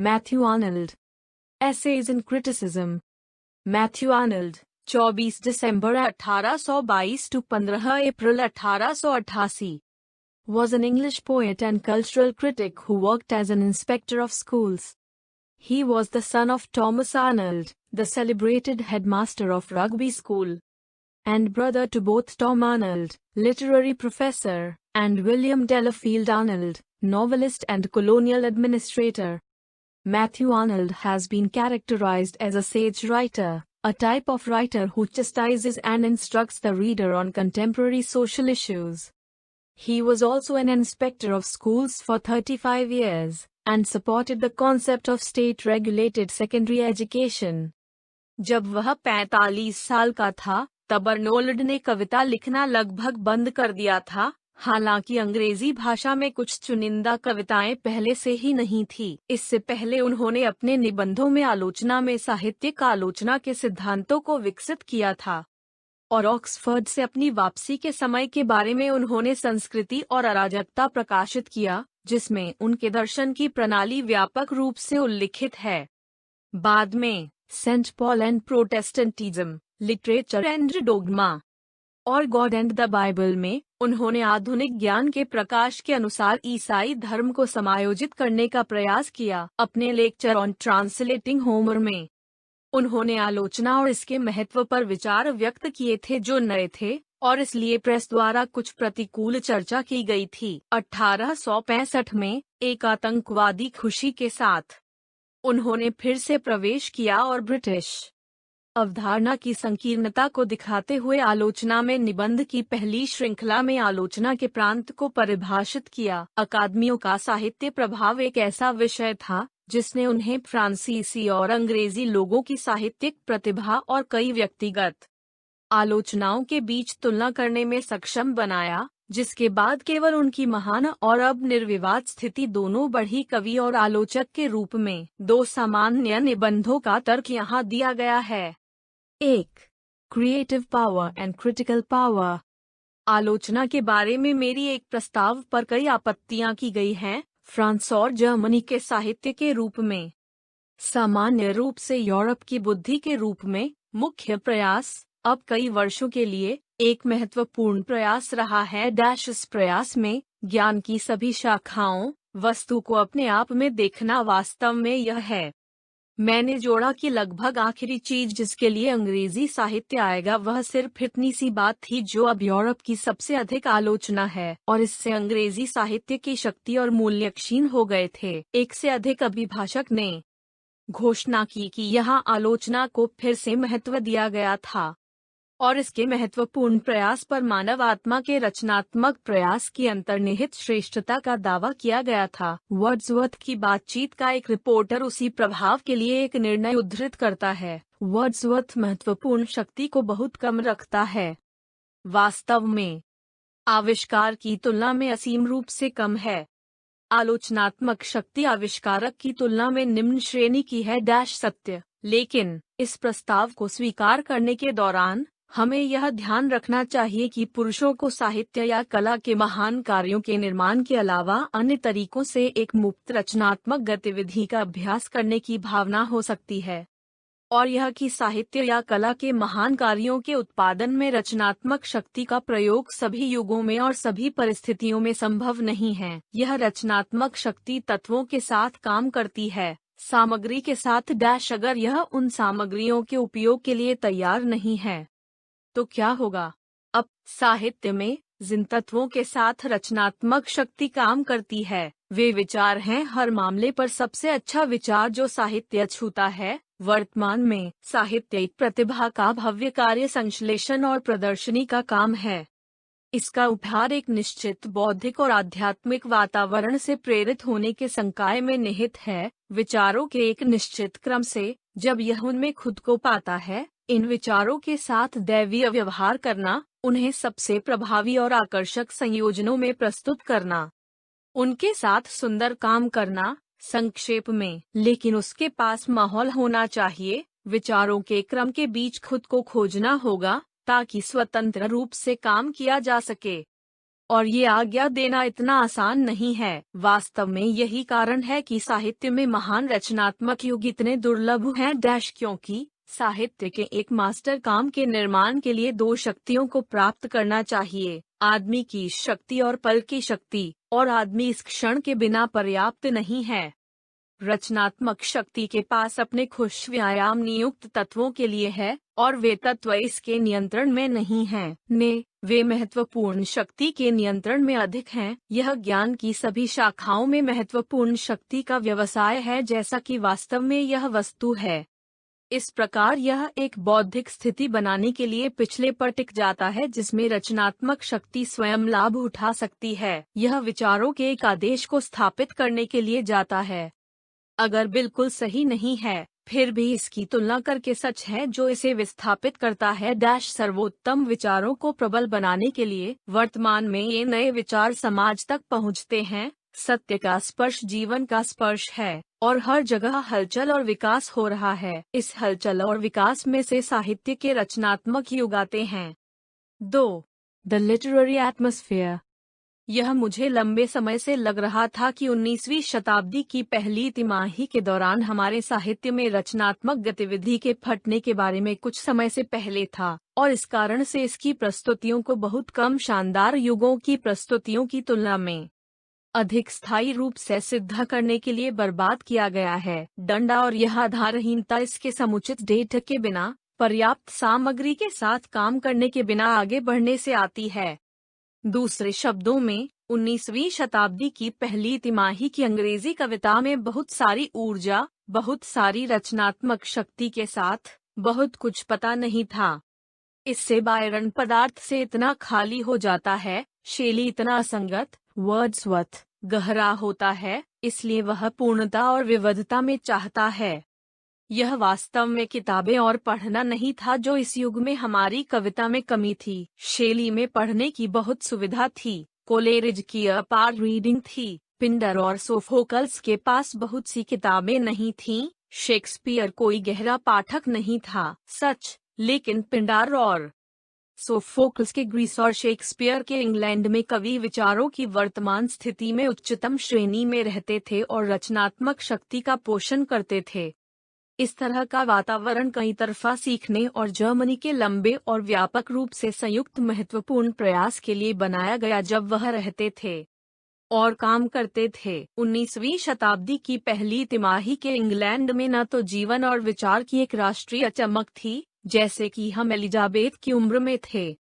Matthew Arnold. Essays in Criticism. Matthew Arnold, 24 December 1822 to 15 April 1888, was an English poet and cultural critic who worked as an inspector of schools. He was the son of Thomas Arnold, the celebrated headmaster of Rugby School, and brother to both Tom Arnold, literary professor, and William Delafield Arnold, novelist and colonial administrator. Matthew Arnold has been characterized as a sage writer, a type of writer who chastises and instructs the reader on contemporary social issues. He was also an inspector of schools for 35 years, and supported the concept of state-regulated secondary education. जब वह 45 साल का था, तब Arnold ने कविता लिखना लगभग बंद कर दिया था, हालांकि अंग्रेजी भाषा में कुछ चुनिंदा कविताएं पहले से ही नहीं थी। इससे पहले उन्होंने अपने निबंधों में आलोचना में साहित्यिक आलोचना के सिद्धांतों को विकसित किया था, और ऑक्सफोर्ड से अपनी वापसी के समय के बारे में उन्होंने संस्कृति और अराजकता प्रकाशित किया, जिसमें उनके दर्शन की प्रणाली व्यापक रूप से उल्लिखित है। बाद में Saint Paul and Protestantism, literature and dogma और गॉड एंड द बाइबल में उन्होंने आधुनिक ज्ञान के प्रकाश के अनुसार ईसाई धर्म को समायोजित करने का प्रयास किया। अपने लेक्चर ऑन ट्रांसलेटिंग होमर में उन्होंने आलोचना और इसके महत्व पर विचार व्यक्त किए थे जो नए थे, और इसलिए प्रेस द्वारा कुछ प्रतिकूल चर्चा की गई थी। 1865 में एक आतंकवादी खुशी के साथ उन्होंने फिर से प्रवेश किया और ब्रिटिश अवधारणा की संकीर्णता को दिखाते हुए आलोचना में निबंध की पहली श्रृंखला में आलोचना के प्रांत को परिभाषित किया। अकादमियों का साहित्य प्रभाव एक ऐसा विषय था जिसने उन्हें फ्रांसीसी और अंग्रेजी लोगों की साहित्यिक प्रतिभा और कई व्यक्तिगत आलोचनाओं के बीच तुलना करने में सक्षम बनाया, जिसके बाद केवल उनकी महान और अब निर्विवाद स्थिति दोनों बढ़ी कवि और आलोचक के रूप में। दो सामान्य निबंधों का तर्क यहाँ दिया गया है। 1. Creative power and critical power. आलोचना के बारे में मेरी एक प्रस्ताव पर कई आपत्तियां की गई हैं, फ्रांस और जर्मनी के साहित्य के रूप में। सामान्य रूप से यूरोप की बुद्धि के रूप में मुख्य प्रयास अब कई वर्षों के लिए एक महत्वपूर्ण प्रयास रहा है। इस प्रयास में ज्ञान की सभी शाखाओं, वस्तु को अपने आप में देखना वास्तव में यह है। मैंने जोड़ा कि लगभग आखिरी चीज जिसके लिए अंग्रेजी साहित्य आएगा वह सिर्फ इतनी सी बात थी जो अब यूरोप की सबसे अधिक आलोचना है, और इससे अंग्रेजी साहित्य की शक्ति और मूल्य क्षीण हो गए थे। एक से अधिक अभिभाषक ने घोषणा की कि यहाँ आलोचना को फिर से महत्व दिया गया था, और इसके महत्वपूर्ण प्रयास पर मानव आत्मा के रचनात्मक प्रयास की अंतर्निहित श्रेष्ठता का दावा किया गया था। वर्ड्सवर्थ की बातचीत का एक रिपोर्टर उसी प्रभाव के लिए एक निर्णय उद्धृत करता है। वर्ड्सवर्थ महत्वपूर्ण शक्ति को बहुत कम रखता है, वास्तव में आविष्कार की तुलना में असीम रूप से कम है। आलोचनात्मक शक्ति आविष्कारक की तुलना में निम्न श्रेणी की है। सत्य। लेकिन इस प्रस्ताव को स्वीकार करने के दौरान हमें यह ध्यान रखना चाहिए कि पुरुषों को साहित्य या कला के महान कार्यों के निर्माण के अलावा अन्य तरीकों से एक मुक्त रचनात्मक गतिविधि का अभ्यास करने की भावना हो सकती है, और यह कि साहित्य या कला के महान कार्यों के उत्पादन में रचनात्मक शक्ति का प्रयोग सभी युगों में और सभी परिस्थितियों में संभव नहीं है। यह रचनात्मक शक्ति तत्वों के साथ काम करती है, सामग्री के साथ। अगर यह उन सामग्रियों के उपयोग के लिए तैयार नहीं है तो क्या होगा? अब साहित्य में जिन तत्वों के साथ रचनात्मक शक्ति काम करती है वे विचार हैं हर मामले पर सबसे अच्छा विचार जो साहित्य छूता है। वर्तमान में साहित्यिक प्रतिभा का भव्य कार्य संश्लेषण और प्रदर्शनी का काम है। इसका उपहार एक निश्चित बौद्धिक और आध्यात्मिक वातावरण से प्रेरित होने के संकाय में निहित है, विचारों के एक निश्चित क्रम से। जब यह उनमें खुद को पाता है, इन विचारों के साथ दैवीय व्यवहार करना, उन्हें सबसे प्रभावी और आकर्षक संयोजनों में प्रस्तुत करना, उनके साथ सुंदर काम करना, संक्षेप में। लेकिन उसके पास माहौल होना चाहिए, विचारों के क्रम के बीच खुद को खोजना होगा ताकि स्वतंत्र रूप से काम किया जा सके। और ये आज्ञा देना इतना आसान नहीं है। वास्तव में यही कारण है कि साहित्य में महान रचनात्मक युग इतने दुर्लभ हैं क्योंकि साहित्य के एक मास्टर काम के निर्माण के लिए दो शक्तियों को प्राप्त करना चाहिए, आदमी की शक्ति और पल की शक्ति, और आदमी इस क्षण के बिना पर्याप्त नहीं है। रचनात्मक शक्ति के पास अपने खुश व्यायाम नियुक्त तत्वों के लिए है, और वे तत्व इसके नियंत्रण में नहीं हैं। वे महत्वपूर्ण शक्ति के नियंत्रण में अधिक हैं। यह ज्ञान की सभी शाखाओं में महत्वपूर्ण शक्ति का व्यवसाय है, जैसा कि वास्तव में यह वस्तु है। इस प्रकार यह एक बौद्धिक स्थिति बनाने के लिए पिछले पर टिक जाता है, जिसमें रचनात्मक शक्ति स्वयं लाभ उठा सकती है। यह विचारों के एक आदेश को स्थापित करने के लिए जाता है, अगर बिल्कुल सही नहीं है, फिर भी इसकी तुलना करके सच है जो इसे विस्थापित करता है। सर्वोत्तम विचारों को प्रबल बनाने के लिए वर्तमान में ये नए विचार समाज तक पहुंचते हैं। सत्य का स्पर्श जीवन का स्पर्श है, और हर जगह हलचल और विकास हो रहा है। इस हलचल और विकास में से साहित्य के रचनात्मक युग आते हैं। 2. The literary atmosphere. यह मुझे लंबे समय से लग रहा था कि 19वीं शताब्दी की पहली तिमाही के दौरान हमारे साहित्य में रचनात्मक गतिविधि के फटने के बारे में कुछ समय से पहले था, और इस कारण से इसकी प्रस्तुतियों को बहुत कम शानदार युगों की प्रस्तुतियों की तुलना में अधिक स्थायी रूप से सिद्ध करने के लिए बर्बाद किया गया है। डंडा और यह आधारहीनता इसके समुचित डेटा के बिना, पर्याप्त सामग्री के साथ काम करने के बिना आगे बढ़ने से आती है। दूसरे शब्दों में, 19वीं शताब्दी की पहली तिमाही की अंग्रेजी कविता में बहुत सारी ऊर्जा, बहुत सारी रचनात्मक शक्ति के साथ बहुत कुछ पता नहीं था। इससे बायरन पदार्थ से इतना खाली हो जाता है, शैली इतना असंगत, वर्ड्सवर्थ गहरा होता है, इसलिए वह पूर्णता और विविधता में चाहता है। यह वास्तव में किताबें और पढ़ना नहीं था जो इस युग में हमारी कविता में कमी थी। शैली में पढ़ने की बहुत सुविधा थी, कोलेरिज की अपार रीडिंग थी, पिंडर और सोफोकल्स के पास बहुत सी किताबें नहीं थीं, शेक्सपियर कोई गहरा पाठक नहीं था, सच, लेकिन पिंडर और सोफोकल्स के ग्रीस और शेक्सपियर के इंग्लैंड में कवि विचारों की वर्तमान स्थिति में उच्चतम श्रेणी में रहते थे और रचनात्मक शक्ति का पोषण करते थे। इस तरह का वातावरण कई तरफा सीखने और जर्मनी के लंबे और व्यापक रूप से संयुक्त महत्वपूर्ण प्रयास के लिए बनाया गया जब वह रहते थे और काम करते थे। 19वीं शताब्दी की पहली तिमाही के इंग्लैंड में न तो जीवन और विचार की एक राष्ट्रीय चमक थी, जैसे कि हम एलिजाबेथ की उम्र में थे,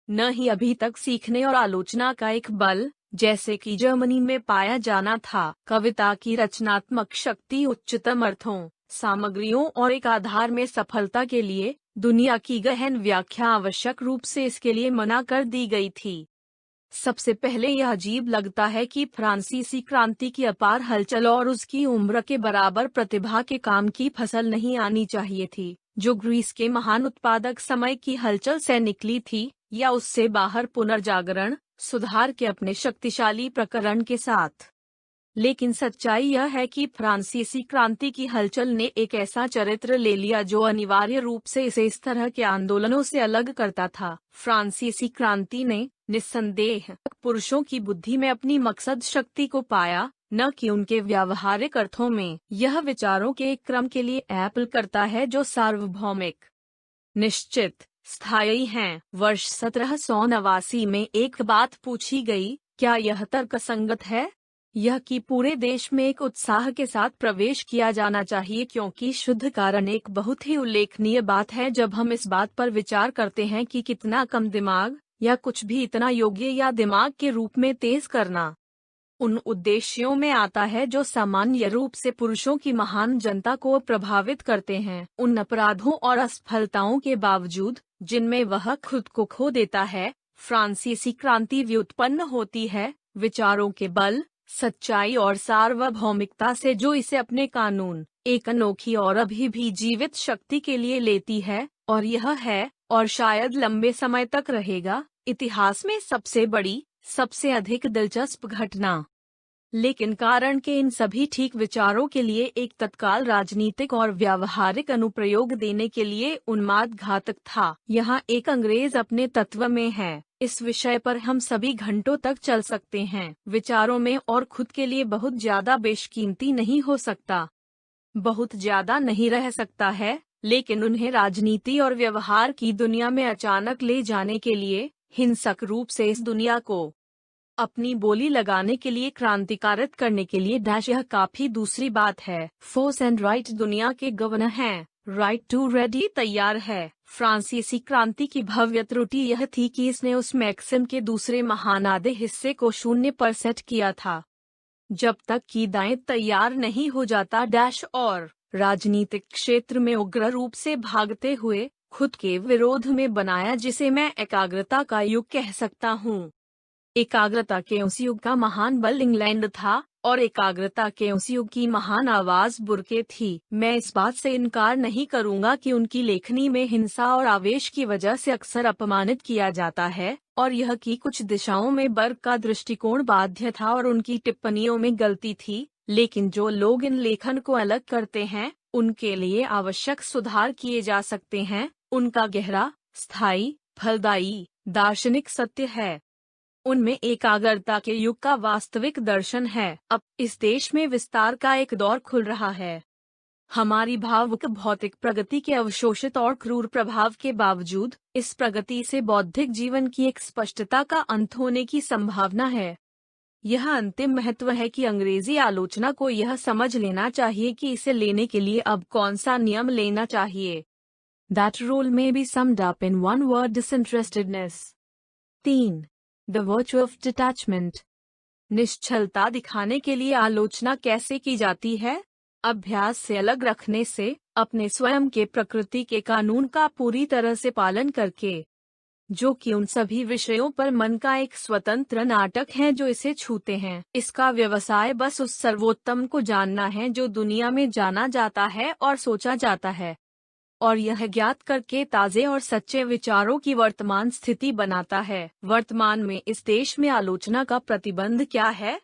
न ही अभी तक सीखने और आलोचना का एक बल, जैसे कि जर्मनी में पाया जाना था। कविता की रचनात्मक शक्ति उच्चतम अर्थों, सामग्रियों और एक आधार में सफलता के लिए दुनिया की गहन व्याख्या आवश्यक रूप से इसके लिए मना कर दी गई थी। सबसे पहले यह अजीब लगता है कि फ्रांसीसी क्रांति की अपार हलचल और उसकी उम्र के बराबर प्रतिभा के काम की फसल नहीं आनी चाहिए थी, जो ग्रीस के महान उत्पादक समय की हलचल से निकली थी, या उससे बाहर पुनर्जागरण, सुधार के अपने शक्तिशाली प्रकरण के साथ। लेकिन सच्चाई यह है कि फ्रांसीसी क्रांति की हलचल ने एक ऐसा चरित्र ले लिया जो अनिवार्य रूप से इसे इस तरह के आंदोलनों से अलग करता था। फ्रांसीसी क्रांति ने निस्संदेह पुरुषों की बुद्धि में अपनी मकसद शक्ति को पाया, न कि उनके व्यावहारिक अर्थों में। यह विचारों के एक क्रम के लिए अपील करता है जो सार्वभौमिक, निश्चित, स्थायी हैं। वर्ष 1789 में एक बात पूछी गई, क्या यह तर्कसंगत है? यह कि पूरे देश में एक उत्साह के साथ प्रवेश किया जाना चाहिए, क्योंकि शुद्ध कारण एक बहुत ही उल्लेखनीय बात है जब हम इस बात पर विचार करते हैं कि कितना कम दिमाग या कुछ भी इतना योग्य या दिमाग के रूप में तेज करना उन उद्देश्यों में आता है जो सामान्य रूप से पुरुषों की महान जनता को प्रभावित करते हैं। उन अपराधों और असफलताओं के बावजूद जिनमें वह खुद को खो देता है, फ्रांसीसी क्रांति व्युत्पन्न होती है, विचारों के बल, सच्चाई और सार्वभौमिकता से, जो इसे अपने कानून, एक अनोखी और अभी भी जीवित शक्ति के लिए लेती है। और यह है, और शायद लंबे समय तक रहेगा, इतिहास में सबसे बड़ी, सबसे अधिक दिलचस्प घटना। लेकिन कारण के इन सभी ठीक विचारों के लिए एक तत्काल राजनीतिक और व्यावहारिक अनुप्रयोग देने के लिए उन्माद घातक था। यहाँ एक अंग्रेज अपने तत्व में है। इस विषय पर हम सभी घंटों तक चल सकते हैं। विचारों में और खुद के लिए बहुत ज्यादा बेशकीमती नहीं हो सकता, बहुत ज्यादा नहीं रह सकता है, लेकिन उन्हें राजनीति और व्यवहार की दुनिया में अचानक ले जाने के लिए, हिंसक रूप से इस दुनिया को अपनी बोली लगाने के लिए, क्रांतिकारित करने के लिए यह काफी दूसरी बात है। फोर्स एंड राइट दुनिया के गवर्नर हैं, राइट टू रेडी तैयार है। फ्रांसीसी क्रांति की भव्य त्रुटि यह थी कि इसने उस मैक्सिम के दूसरे महान आधे हिस्से को शून्य पर सेट किया था। जब तक कि दाएं तैयार नहीं हो जाता और राजनीतिक क्षेत्र में उग्र रूप से भागते हुए खुद के विरोध में बनाया, जिसे मैं एकाग्रता का युग कह सकता हूँ। एकाग्रता के उस युग का महान बल इंग्लैंड था और एकाग्रता के उस युग की महान आवाज बुर्के थी। मैं इस बात से इनकार नहीं करूंगा कि उनकी लेखनी में हिंसा और आवेश की वजह से अक्सर अपमानित किया जाता है, और यह कि कुछ दिशाओं में बर्ग का दृष्टिकोण बाध्य था और उनकी टिप्पणियों में गलती थी। लेकिन जो लोग इन लेखन को अलग करते हैं, उनके लिए आवश्यक सुधार किए जा सकते हैं। उनका गहरा, स्थायी, फलदायी दार्शनिक सत्य है। उनमें एकाग्रता के युग का वास्तविक दर्शन है। अब इस देश में विस्तार का एक दौर खुल रहा है। हमारी भावुक भौतिक प्रगति के अवशोषित और क्रूर प्रभाव के बावजूद इस प्रगति से बौद्धिक जीवन की एक स्पष्टता का अंत होने की संभावना है। यह अंतिम महत्व है कि अंग्रेजी आलोचना को यह समझ लेना चाहिए कि इसे लेने के लिए अब कौन सा नियम लेना चाहिए। That rule may be summed up in one word: disinterestedness. 3. The virtue of detachment. निश्चलता दिखाने के लिए आलोचना कैसे की जाती है? अभ्यास से अलग रखने से, अपने स्वयं के प्रकृति के कानून का पूरी तरह से पालन करके, जो कि उन सभी विषयों पर मन का एक स्वतंत्र नाटक है जो इसे छूते हैं। इसका व्यवसाय बस उस सर्वोत्तम को जानना है जो दुनिया में जाना जाता है और सोचा जाता है, और यह ज्ञात करके ताजे और सच्चे विचारों की वर्तमान स्थिति बनाता है। वर्तमान में इस देश में आलोचना का प्रतिबंध क्या है?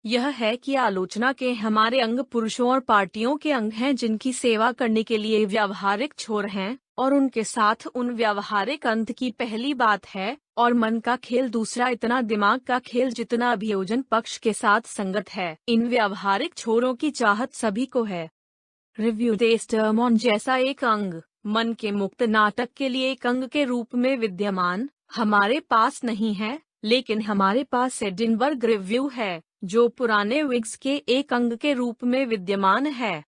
यह है कि आलोचना के हमारे अंग पुरुषों और पार्टियों के अंग हैं जिनकी सेवा करने के लिए व्यावहारिक छोर हैं, और उनके साथ उन व्यावहारिक अंत की पहली बात है, और मन का खेल दूसरा, इतना दिमाग का खेल जितना अभियोजन पक्ष के साथ संगत है। इन व्यावहारिक छोरों की चाहत सभी को है। रिव्यू डेस्टर्मॉन जैसा एक अंग, मन के मुक्त नाटक के लिए एक अंग के रूप में विद्यमान, हमारे पास नहीं है, लेकिन हमारे पास एडिनबर्ग रिव्यू है, जो पुराने विग्स के एक अंग के रूप में विद्यमान है।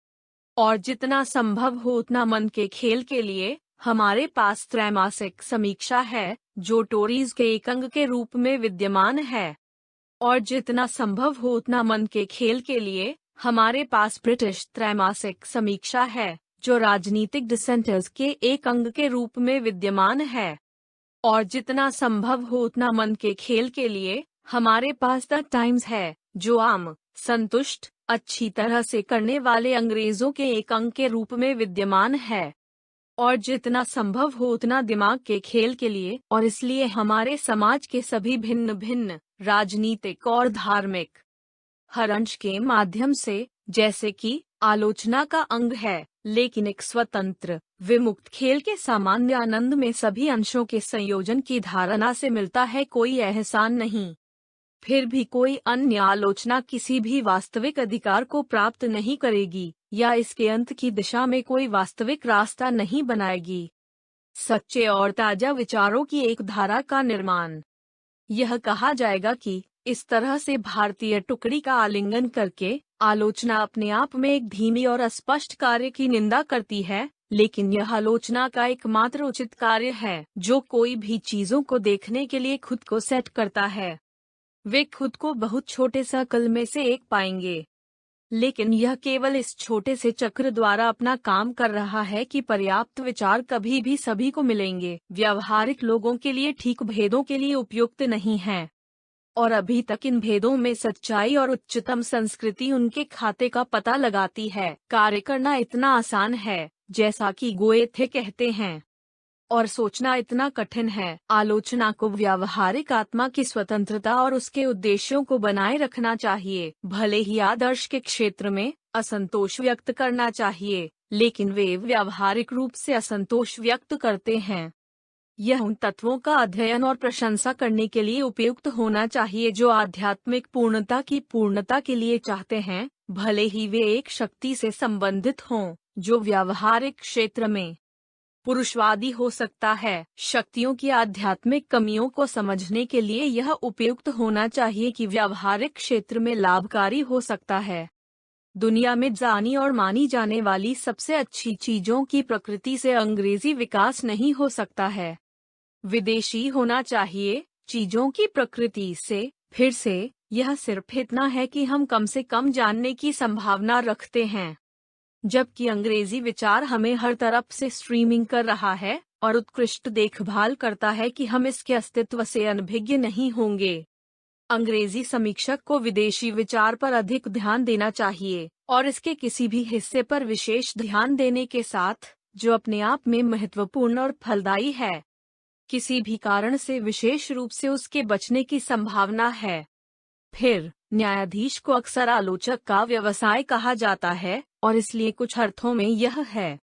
और जितना संभव हो उतना मन के खेल के लिए हमारे पास त्रैमासिक समीक्षा है, जो टोरीज के एक अंग के रूप में विद्यमान है। और जितना संभव हो उतना मन के खेल के लिए हमारे पास ब्रिटिश त्रैमासिक समीक्षा है, जो राजनीतिक डिसेंटर्स के एक अंग के रूप में विद्यमान है। और जितना संभव हो उतना मन के खेल के लिए हमारे पास द टाइम्स है, जो आम, संतुष्ट, अच्छी तरह से करने वाले अंग्रेजों के एक अंग के रूप में विद्यमान है। और जितना संभव हो उतना दिमाग के खेल के लिए, और इसलिए हमारे समाज के सभी भिन्न भिन्न राजनीतिक और धार्मिक हर अंश के माध्यम से, जैसे कि आलोचना का अंग है, लेकिन एक स्वतंत्र विमुक्त खेल के सामान्य आनंद में सभी अंशों के संयोजन की धारणा से मिलता है कोई एहसान नहीं। फिर भी कोई अन्य आलोचना किसी भी वास्तविक अधिकार को प्राप्त नहीं करेगी, या इसके अंत की दिशा में कोई वास्तविक रास्ता नहीं बनाएगी। सच्चे और ताजा विचारों की एक धारा का निर्माण। यह कहा जाएगा कि इस तरह से भारतीय टुकड़ी का आलिंगन करके आलोचना अपने आप में एक धीमी और अस्पष्ट कार्य की निंदा करती है, लेकिन यह आलोचना का एकमात्र उचित कार्य है जो कोई भी चीजों को देखने के लिए खुद को सेट करता है। वे खुद को बहुत छोटे सर्कल में से एक पाएंगे, लेकिन यह केवल इस छोटे से चक्र द्वारा अपना काम कर रहा है कि पर्याप्त विचार कभी भी सभी को मिलेंगे, व्यावहारिक लोगों के लिए ठीक भेदों के लिए उपयुक्त नहीं है। और अभी तक इन भेदों में सच्चाई और उच्चतम संस्कृति उनके खाते का पता लगाती है। कार्य करना इतना आसान है, जैसा कि गोएथे कहते हैं, और सोचना इतना कठिन है। आलोचना को व्यावहारिक आत्मा की स्वतंत्रता और उसके उद्देश्यों को बनाए रखना चाहिए। भले ही आदर्श के क्षेत्र में असंतोष व्यक्त करना चाहिए, लेकिन वे व्यावहारिक रूप से असंतोष व्यक्त करते हैं। यह उन तत्वों का अध्ययन और प्रशंसा करने के लिए उपयुक्त होना चाहिए जो आध्यात्मिक पूर्णता की पूर्णता के लिए चाहते हैं, भले ही वे एक शक्ति से संबंधित हों जो व्यावहारिक क्षेत्र में पुरुषवादी हो सकता है। शक्तियों की आध्यात्मिक कमियों को समझने के लिए यह उपयुक्त होना चाहिए कि व्यावहारिक क्षेत्र में लाभकारी हो सकता है। दुनिया में जानी और मानी जाने वाली सबसे अच्छी चीजों की प्रकृति से अंग्रेजी विकास नहीं हो सकता है, विदेशी होना चाहिए। चीजों की प्रकृति से, फिर से, यह सिर्फ इतना है कि हम कम से कम जानने की संभावना रखते हैं, जबकि अंग्रेजी विचार हमें हर तरफ से स्ट्रीमिंग कर रहा है और उत्कृष्ट देखभाल करता है कि हम इसके अस्तित्व से अनभिज्ञ नहीं होंगे। अंग्रेजी समीक्षक को विदेशी विचार पर अधिक ध्यान देना चाहिए और इसके किसी भी हिस्से पर विशेष ध्यान देने के साथ जो अपने आप में महत्वपूर्ण और फलदायी है। किसी भी कारण से विशेष रूप से उसके बचने की संभावना है। फिर न्यायाधीश को अक्सर आलोचक का व्यवसाय कहा जाता है और इसलिए कुछ अर्थों में यह है,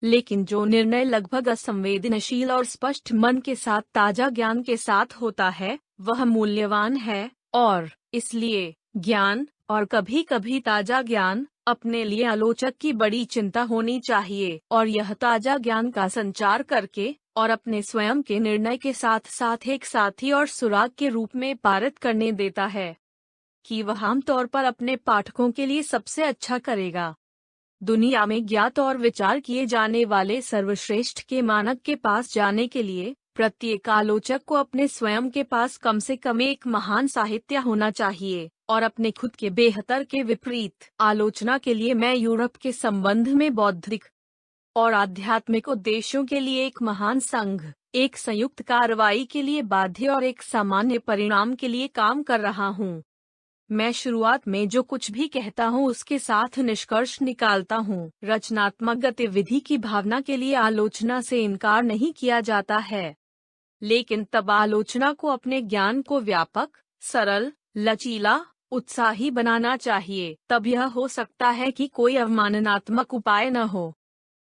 लेकिन जो निर्णय लगभग असंवेदनशील और स्पष्ट मन के साथ ताजा ज्ञान के साथ होता है वह मूल्यवान है, और इसलिए ज्ञान, और कभी कभी ताजा ज्ञान, अपने लिए आलोचक की बड़ी चिंता होनी चाहिए और यह ताजा ज्ञान का संचार करके और अपने स्वयं के निर्णय के साथ साथ एक साथी और सुराग के रूप में पारित करने देता है कि वह आमतौर पर अपने पाठकों के लिए सबसे अच्छा करेगा। दुनिया में ज्ञात और विचार किए जाने वाले सर्वश्रेष्ठ के मानक के पास जाने के लिए प्रत्येक आलोचक को अपने स्वयं के पास कम से कम एक महान साहित्य होना चाहिए और अपने खुद के बेहतर के विपरीत आलोचना के लिए मैं यूरोप के संबंध में बौद्धिक और आध्यात्मिक उद्देश्यों के लिए एक महान संघ, एक संयुक्त कार्रवाई के लिए बाध्य और एक सामान्य परिणाम के लिए काम कर रहा हूँ। मैं शुरुआत में जो कुछ भी कहता हूँ उसके साथ निष्कर्ष निकालता हूँ। रचनात्मक गतिविधि की भावना के लिए आलोचना से इनकार नहीं किया जाता है, लेकिन तब आलोचना को अपने ज्ञान को व्यापक, सरल, लचीला, उत्साही बनाना चाहिए। तब यह हो सकता है कि कोई अवमाननात्मक उपाय न हो।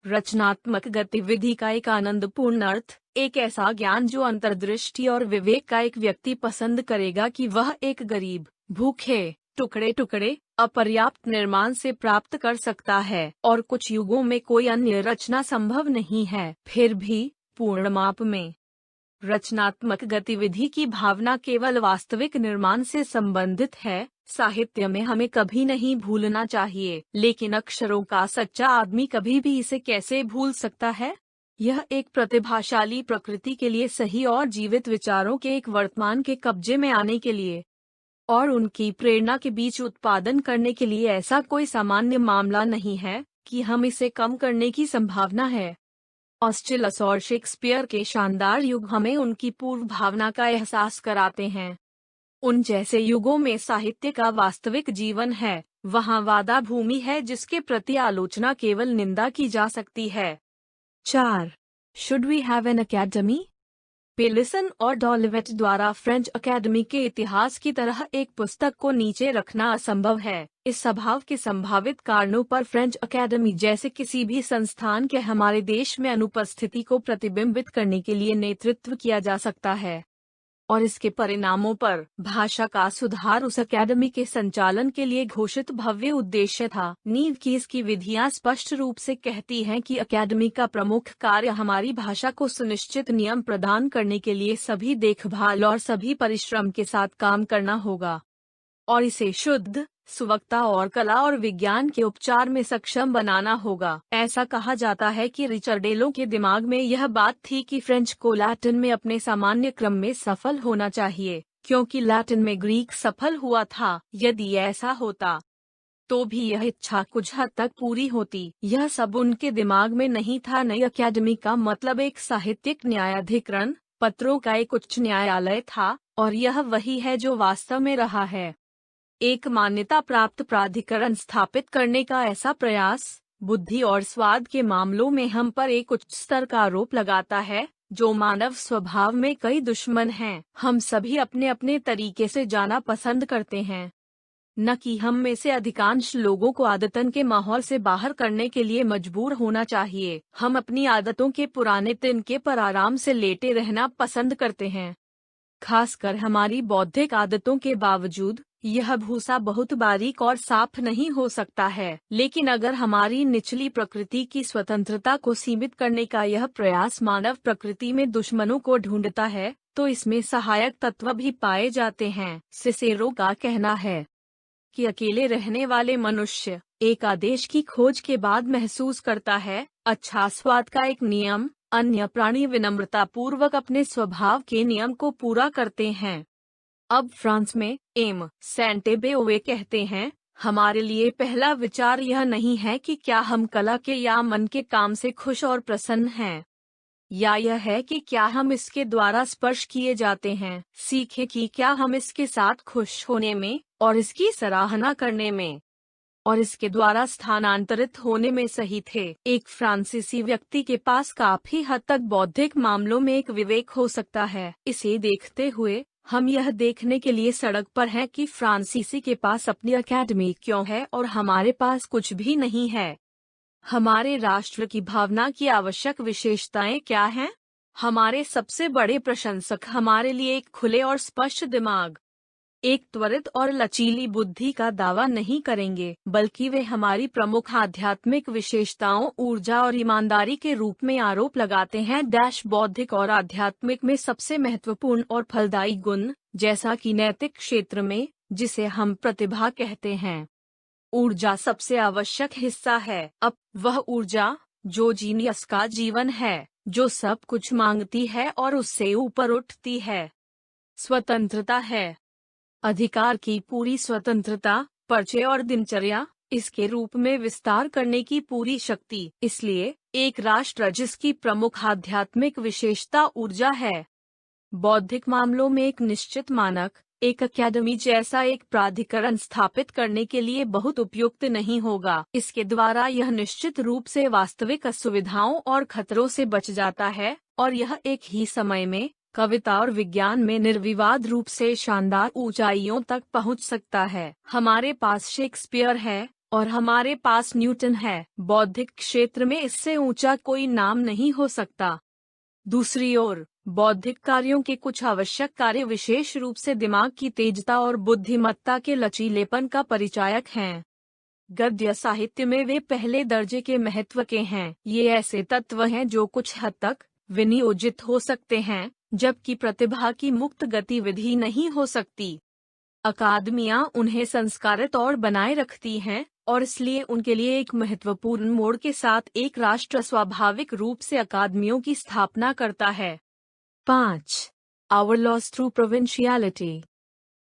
रचनात्मक गतिविधि का एक आनंदपूर्ण अर्थ, एक ऐसा ज्ञान जो अंतर्दृष्टि और विवेक का एक व्यक्ति पसंद करेगा कि वह एक गरीब, भूखे, टुकड़े टुकड़े, अपर्याप्त निर्माण से प्राप्त कर सकता है और कुछ युगों में कोई अन्य रचना संभव नहीं है। फिर भी पूर्ण माप में रचनात्मक गतिविधि की भावना केवल वास्तविक निर्माण से संबंधित है। साहित्य में हमें कभी नहीं भूलना चाहिए, लेकिन अक्षरों का सच्चा आदमी कभी भी इसे कैसे भूल सकता है? यह एक प्रतिभाशाली प्रकृति के लिए सही और जीवित विचारों के एक वर्तमान के कब्जे में आने के लिए और उनकी प्रेरणा के बीच उत्पादन करने के लिए ऐसा कोई सामान्य मामला नहीं है कि हम इसे कम करने की संभावना है। ऑस्टिलस और शेक्सपियर के शानदार युग हमें उनकी पूर्व भावना का एहसास कराते हैं। उन जैसे युगों में साहित्य का वास्तविक जीवन है, वहाँ वादा भूमि है जिसके प्रति आलोचना केवल निंदा की जा सकती है। 4. Should we have an academy? पेलिसन और डॉलिवेट द्वारा फ्रेंच अकेडमी के इतिहास की तरह एक पुस्तक को नीचे रखना असंभव है। इस स्वभाव के संभावित कारणों पर फ्रेंच अकेडमी जैसे किसी भी संस्थान के हमारे देश में अनुपस्थिति को प्रतिबिंबित करने के लिए नेतृत्व किया जा सकता है और इसके परिणामों पर भाषा का सुधार उस अकेडमी के संचालन के लिए घोषित भव्य उद्देश्य था। नीव की इसकी विधियां स्पष्ट रूप से कहती हैं कि अकेडमी का प्रमुख कार्य हमारी भाषा को सुनिश्चित नियम प्रदान करने के लिए सभी देखभाल और सभी परिश्रम के साथ काम करना होगा और इसे शुद्ध, सुवक्ता और कला और विज्ञान के उपचार में सक्षम बनाना होगा। ऐसा कहा जाता है कि रिचर्डेलो के दिमाग में यह बात थी कि फ्रेंच को लैटिन में अपने सामान्य क्रम में सफल होना चाहिए, क्योंकि लैटिन में ग्रीक सफल हुआ था। यदि ऐसा होता तो भी यह इच्छा कुछ हद तक पूरी होती। यह सब उनके दिमाग में नहीं था। नई अकेडमी का मतलब एक साहित्यिक न्यायाधिकरण, पत्रों का एक उच्च न्यायालय था, और यह वही है जो वास्तव में रहा है। एक मान्यता प्राप्त प्राधिकरण स्थापित करने का ऐसा प्रयास बुद्धि और स्वाद के मामलों में हम पर एक उच्च स्तर का आरोप लगाता है, जो मानव स्वभाव में कई दुश्मन हैं। हम सभी अपने अपने तरीके से जाना पसंद करते हैं, न कि हम में से अधिकांश लोगों को आदतन के माहौल से बाहर करने के लिए मजबूर होना चाहिए। हम अपनी आदतों के पुराने तिनके पर आराम से लेटे रहना पसंद करते हैं। खासकर हमारी बौद्धिक आदतों के बावजूद यह भूसा बहुत बारीक और साफ नहीं हो सकता है, लेकिन अगर हमारी निचली प्रकृति की स्वतंत्रता को सीमित करने का यह प्रयास मानव प्रकृति में दुश्मनों को ढूंढता है, तो इसमें सहायक तत्व भी पाए जाते हैं। सिसेरो का कहना है कि अकेले रहने वाले मनुष्य एक आदेश की खोज के बाद महसूस करता है, अच्छा स्वाद का एक नियम। अन्य प्राणी विनम्रता पूर्वक अपने स्वभाव के नियम को पूरा करते हैं। अब फ्रांस में एम सेंटेबेओवे कहते हैं, हमारे लिए पहला विचार यह नहीं है कि क्या हम कला के या मन के काम से खुश और प्रसन्न हैं, या यह है कि क्या हम इसके द्वारा स्पर्श किए जाते हैं। सीखें कि क्या हम इसके साथ खुश होने में और इसकी सराहना करने में और इसके द्वारा स्थानांतरित होने में सही थे। एक फ्रांसीसी व्यक्ति के पास काफी हद तक बौद्धिक मामलों में एक विवेक हो सकता है। इसे देखते हुए हम यह देखने के लिए सड़क पर हैं कि फ्रांसीसी के पास अपनी अकेडमी क्यों है और हमारे पास कुछ भी नहीं है। हमारे राष्ट्र की भावना की आवश्यक विशेषताएं क्या हैं? हमारे सबसे बड़े प्रशंसक हमारे लिए एक खुले और स्पष्ट दिमाग, एक त्वरित और लचीली बुद्धि का दावा नहीं करेंगे, बल्कि वे हमारी प्रमुख आध्यात्मिक विशेषताओं ऊर्जा और ईमानदारी के रूप में आरोप लगाते हैं। बौद्धिक और आध्यात्मिक में सबसे महत्वपूर्ण और फलदायी गुण, जैसा कि नैतिक क्षेत्र में, जिसे हम प्रतिभा कहते हैं। ऊर्जा सबसे आवश्यक हिस्सा है। अब वह ऊर्जा जो जीनियस का जीवन है, जो सब कुछ मांगती है और उससे ऊपर उठती है। स्वतंत्रता है। अधिकार की पूरी स्वतंत्रता, परिचय और दिनचर्या, इसके रूप में विस्तार करने की पूरी शक्ति। इसलिए एक राष्ट्र जिसकी प्रमुख आध्यात्मिक विशेषता ऊर्जा है, बौद्धिक मामलों में एक निश्चित मानक, एक अकादमी जैसा एक प्राधिकरण स्थापित करने के लिए बहुत उपयुक्त नहीं होगा। इसके द्वारा यह निश्चित रूप से वास्तविक असुविधाओं और खतरों से बच जाता है, और यह एक ही समय में कविता और विज्ञान में निर्विवाद रूप से शानदार ऊंचाइयों तक पहुंच सकता है। हमारे पास शेक्सपियर है और हमारे पास न्यूटन है। बौद्धिक क्षेत्र में इससे ऊंचा कोई नाम नहीं हो सकता। दूसरी ओर बौद्धिक कार्यों के कुछ आवश्यक कार्य विशेष रूप से दिमाग की तेजता और बुद्धिमत्ता के लचीलेपन का परिचायक हैं। गद्य साहित्य में वे पहले दर्जे के महत्व के हैं। ये ऐसे तत्व हैं जो कुछ हद तक विनियोजित हो सकते हैं, जबकि प्रतिभा की मुक्त गतिविधि नहीं हो सकती। अकादमियां उन्हें संस्कारित और बनाए रखती हैं, और इसलिए उनके लिए एक महत्वपूर्ण मोड़ के साथ एक राष्ट्र स्वाभाविक रूप से अकादमियों की स्थापना करता है। 5. Our loss through provinciality.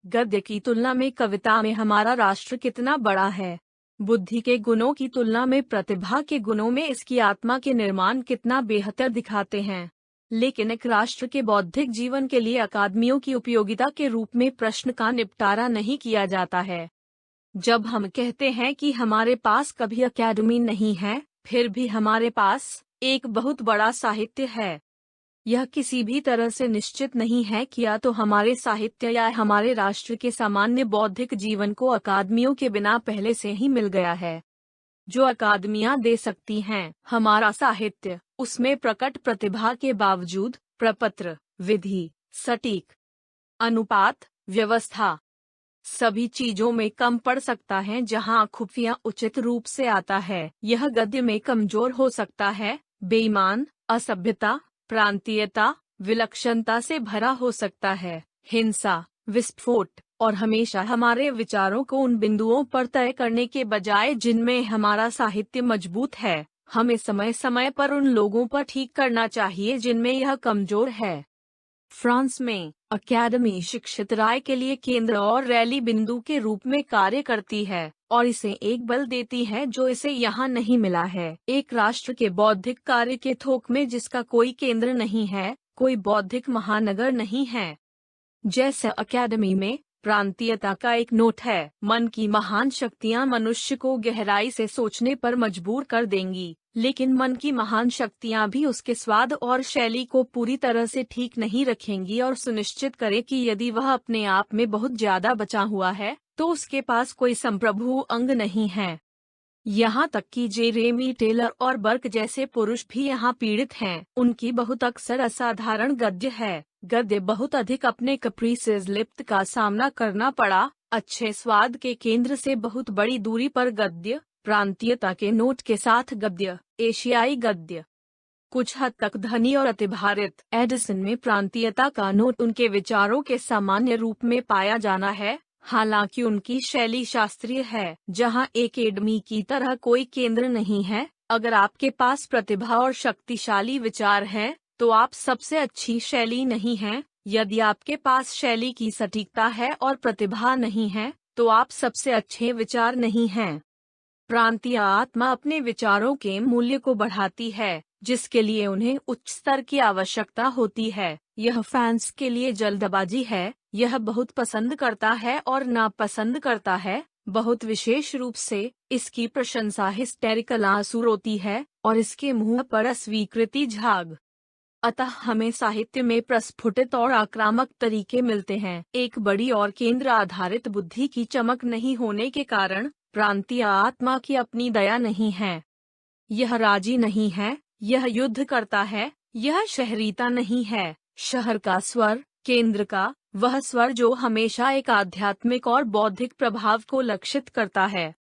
गद्य की तुलना में कविता में हमारा राष्ट्र कितना बड़ा है। बुद्धि के गुणों की तुलना में प्रतिभा के गुणों में इसकी आत्मा के निर्माण कितना बेहतर दिखाते हैं। लेकिन एक राष्ट्र के बौद्धिक जीवन के लिए अकादमियों की उपयोगिता के रूप में प्रश्न का निपटारा नहीं किया जाता है। जब हम कहते हैं कि हमारे पास कभी अकादमी नहीं है, फिर भी हमारे पास एक बहुत बड़ा साहित्य है। यह किसी भी तरह से निश्चित नहीं है कि या तो हमारे साहित्य या हमारे राष्ट्र के सामान्य बौद्धिक जीवन को अकादमियों के बिना पहले से ही मिल गया है। जो अकादमियां दे सकती हैं, हमारा साहित्य, उसमें प्रकट प्रतिभा के बावजूद प्रपत्र, विधि, सटीक अनुपात, व्यवस्था, सभी चीजों में कम पड़ सकता है। जहां खुफिया उचित रूप से आता है, यह गद्य में कमजोर हो सकता है, बेईमान, असभ्यता, प्रांतीयता, विलक्षणता से भरा हो सकता है, हिंसा, विस्फोट, और हमेशा हमारे विचारों को उन बिंदुओं पर तय करने के बजाय जिनमें हमारा साहित्य मजबूत है, हमें समय समय पर उन लोगों पर ठीक करना चाहिए जिनमें यह कमजोर है। फ्रांस में अकादमी शिक्षित राय के लिए केंद्र और रैली बिंदु के रूप में कार्य करती है, और इसे एक बल देती है जो इसे यहाँ नहीं मिला है। एक राष्ट्र के बौद्धिक कार्य के थोक में जिसका कोई केंद्र नहीं है, कोई बौद्धिक महानगर नहीं है। जैसे अकादमी में प्रांतीयता का एक नोट है। मन की महान शक्तियाँ मनुष्य को गहराई से सोचने पर मजबूर कर देंगी, लेकिन मन की महान शक्तियाँ भी उसके स्वाद और शैली को पूरी तरह से ठीक नहीं रखेंगी और सुनिश्चित करें कि यदि वह अपने आप में बहुत ज्यादा बचा हुआ है तो उसके पास कोई संप्रभु अंग नहीं है। यहाँ तक कि जेरेमी टेलर और बर्क जैसे पुरुष भी यहाँ पीड़ित हैं। उनकी बहुत अक्सर असाधारण गद्य है। गद्य बहुत अधिक अपने कैप्रीसेस लिप्त का सामना करना पड़ा। अच्छे स्वाद के केंद्र से बहुत बड़ी दूरी पर गद्य, प्रांतीयता के नोट के साथ गद्य, एशियाई गद्य, कुछ हद तक धनी और अतिभारित। एडिसन में प्रांतीयता का नोट उनके विचारों के सामान्य रूप में पाया जाना है, हालांकि उनकी शैली शास्त्रीय है, जहां एकेडमी की तरह कोई केंद्र नहीं है। अगर आपके पास प्रतिभा और शक्तिशाली विचार है तो आप सबसे अच्छी शैली नहीं हैं। यदि आपके पास शैली की सटीकता है और प्रतिभा नहीं है तो आप सबसे अच्छे विचार नहीं हैं। प्रांतीय आत्मा अपने विचारों के मूल्य को बढ़ाती है, जिसके लिए उन्हें उच्च स्तर की आवश्यकता होती है। यह फैंस के लिए जल्दबाजी है। यह बहुत पसंद करता है और नापसंद करता है। बहुत विशेष रूप से इसकी प्रशंसा हिस्टेरिकल आंसू रोती है और इसके मुंह पर अस्वीकृति झाग। अतः हमें साहित्य में प्रस्फुटित और आक्रामक तरीके मिलते हैं। एक बड़ी और केंद्र आधारित बुद्धि की चमक नहीं होने के कारण प्रांतीय आत्मा की अपनी दया नहीं है। यह राजी नहीं है, यह युद्ध करता है। यह शहरीता नहीं है, शहर का स्वर, केंद्र का वह स्वर जो हमेशा एक आध्यात्मिक और बौद्धिक प्रभाव को लक्षित करता है।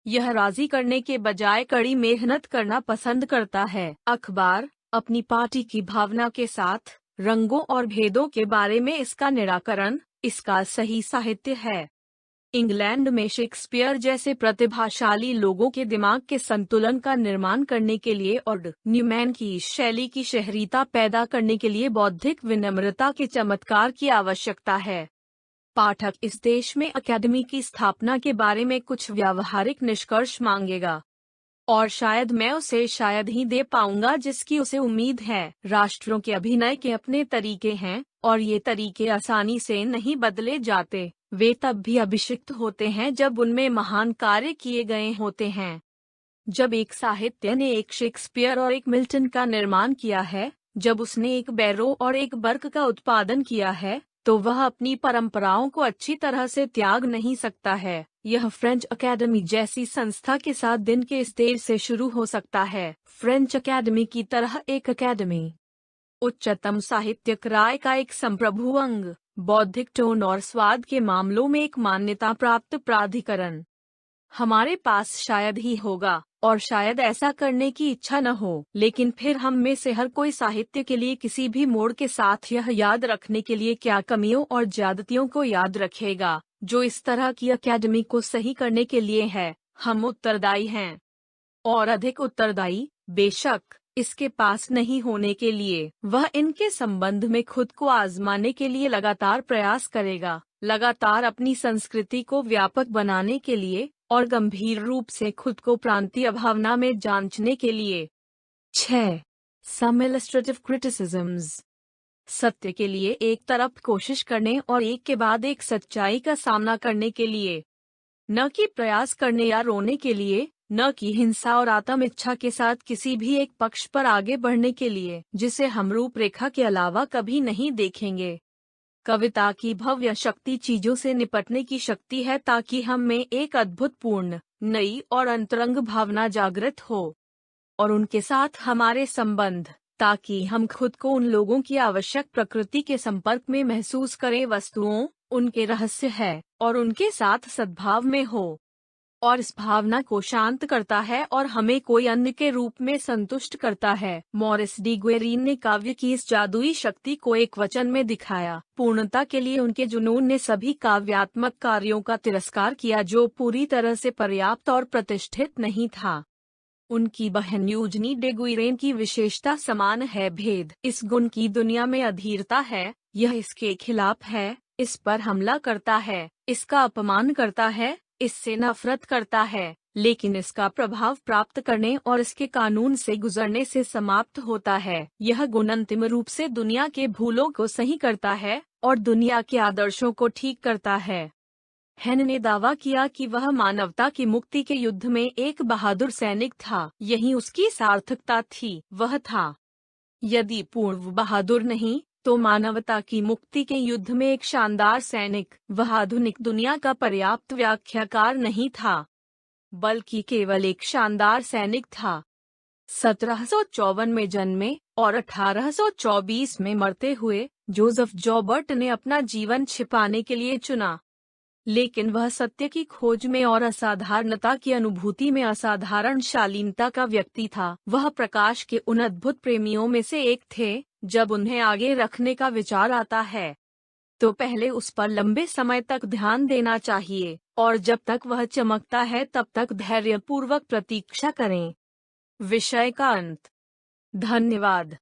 यह राजी करने के बजाय कड़ी मेहनत करना पसंद करता है। अखबार अपनी पार्टी की भावना के साथ रंगों और भेदों के बारे में इसका निराकरण, इसका सही साहित्य है। इंग्लैंड में शेक्सपियर जैसे प्रतिभाशाली लोगों के दिमाग के संतुलन का निर्माण करने के लिए और न्यूमैन की शैली की शहरीता पैदा करने के लिए बौद्धिक विनम्रता के चमत्कार की आवश्यकता है। पाठक इस देश में अकादमी की स्थापना के बारे में कुछ व्यावहारिक निष्कर्ष मांगेगा, और शायद मैं उसे शायद ही दे पाऊंगा जिसकी उसे उम्मीद है। राष्ट्रों के अभिनय के अपने तरीके हैं और ये तरीके आसानी से नहीं बदले जाते। वे तब भी अभिषिक्त होते हैं जब उनमें महान कार्य किए गए होते हैं। जब एक साहित्य ने एक शेक्सपियर और एक मिल्टन का निर्माण किया है, जब उसने एक बैरो और एक बर्क का उत्पादन किया है, तो वह अपनी परंपराओं को अच्छी तरह से त्याग नहीं सकता है। यह फ्रेंच अकेडमी जैसी संस्था के साथ दिन के इस देर से शुरू हो सकता है। फ्रेंच अकेडमी की तरह एक अकेडमी, उच्चतम साहित्यिक राय का एक संप्रभु अंग, बौद्धिक टोन और स्वाद के मामलों में एक मान्यता प्राप्त प्राधिकरण। हमारे पास शायद ही होगा और शायद ऐसा करने की इच्छा न हो, लेकिन फिर हम में से हर कोई साहित्य के लिए किसी भी मोड़ के साथ यह याद रखने के लिए क्या कमियों और ज्यादतियों को याद रखेगा जो इस तरह की अकेडमी को सही करने के लिए है। हम उत्तरदायी हैं, और अधिक उत्तरदायी बेशक इसके पास नहीं होने के लिए। वह इनके संबंध में खुद को आजमाने के लिए लगातार प्रयास करेगा, लगातार अपनी संस्कृति को व्यापक बनाने के लिए और गंभीर रूप से खुद को प्रांतीय भावना में जांचने के लिए। 6. Some illustrative criticisms. सत्य के लिए एक तरफ कोशिश करने और एक के बाद एक सच्चाई का सामना करने के लिए, न कि प्रयास करने या रोने के लिए, न कि हिंसा और आत्म इच्छा के साथ किसी भी एक पक्ष पर आगे बढ़ने के लिए जिसे हम रूपरेखा के अलावा कभी नहीं देखेंगे। कविता की भव्य शक्ति चीजों से निपटने की शक्ति है ताकि हम में एक अद्भुतपूर्ण, नई और अंतरंग भावना जागृत हो, और उनके साथ हमारे संबंध, ताकि हम खुद को उन लोगों की आवश्यक प्रकृति के संपर्क में महसूस करें, वस्तुओं, उनके रहस्य है और उनके साथ सद्भाव में हो, और इस भावना को शांत करता है और हमें कोई अन्य के रूप में संतुष्ट करता है। मॉरिस डी ग्वेरीन ने काव्य की इस जादुई शक्ति को एक वचन में दिखाया। पूर्णता के लिए उनके जुनून ने सभी काव्यात्मक कार्यों का तिरस्कार किया जो पूरी तरह से पर्याप्त और प्रतिष्ठित नहीं था। उनकी बहन यूजनी डे गुइरेन की विशेषता समान है। भेद इस गुण की दुनिया में अधीरता है। यह इसके खिलाफ है, इस पर हमला करता है, इसका अपमान करता है, इससे नफरत करता है, लेकिन इसका प्रभाव प्राप्त करने और इसके कानून से गुजरने से समाप्त होता है। यह गुण अंतिम रूप से दुनिया के भूलों को सही करता है और दुनिया के आदर्शों को ठीक करता है। हेन ने दावा किया कि वह मानवता की मुक्ति के युद्ध में एक बहादुर सैनिक था। यही उसकी सार्थकता थी। वह था, यदि पूर्व बहादुर नहीं, तो मानवता की मुक्ति के युद्ध में एक शानदार सैनिक। वह आधुनिक दुनिया का पर्याप्त व्याख्याकार नहीं था, बल्कि केवल एक शानदार सैनिक था। 1754 में जन्मे और 1824 में मरते हुए जोसेफ जॉबर्ट ने अपना जीवन छिपाने के लिए चुना, लेकिन वह सत्य की खोज में और असाधारणता की अनुभूति में असाधारण शालीनता का व्यक्ति था। वह प्रकाश के उन अद्भुत प्रेमियों में से एक थे। जब उन्हें आगे रखने का विचार आता है, तो पहले उस पर लंबे समय तक ध्यान देना चाहिए, और जब तक वह चमकता है तब तक धैर्यपूर्वक प्रतीक्षा करें। विषय का अंत। धन्यवाद।